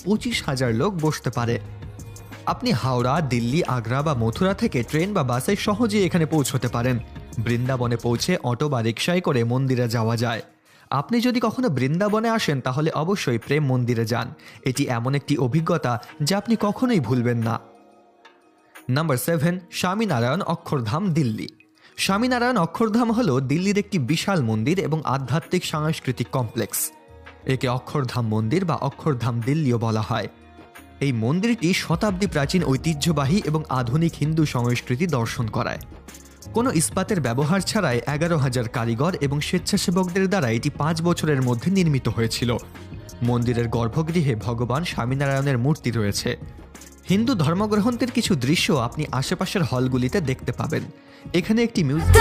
25,000 লোক বসতে পারে। আপনি হাওড়া, দিল্লি, আগ্রা বা মথুরা থেকে ট্রেন বা বাসে সহজেই এখানে পৌঁছতে পারেন। বৃন্দাবনে পৌঁছে অটো বা রিকশায় করে মন্দিরে যাওয়া যায়। আপনি যদি কখনো বৃন্দাবনে আসেন তাহলে অবশ্যই প্রেম মন্দিরে যান। এটি এমন একটি অভিজ্ঞতা যা আপনি কখনোই ভুলবেন না। নাম্বার 7, স্বামীনারায়ণ অক্ষরধাম, দিল্লি। স্বামীনারায়ণ অক্ষরধাম হল দিল্লির একটি বিশাল মন্দির এবং আধ্যাত্মিক সাংস্কৃতিক কমপ্লেক্স। একে অক্ষরধাম মন্দির বা অক্ষরধাম দিল্লিও বলা হয়। এই মন্দিরটি শতাব্দী প্রাচীন ঐতিহ্যবাহী এবং আধুনিক হিন্দু সংস্কৃতি দর্শন করায়। কোনো ইস্পাতের ব্যবহার ছাড়াই 11,000 কারিগর এবং স্বেচ্ছাসেবকদের দ্বারা এটি 5 বছরের মধ্যে নির্মিত হয়েছিল। মন্দিরের গর্ভগৃহে ভগবান স্বামীনারায়ণের মূর্তি রয়েছে। হিন্দু ধর্মগ্রন্থের কিছু দৃশ্য আপনি আশেপাশের হলগুলিতে দেখতে পাবেন। এখানে একটি মিউজিক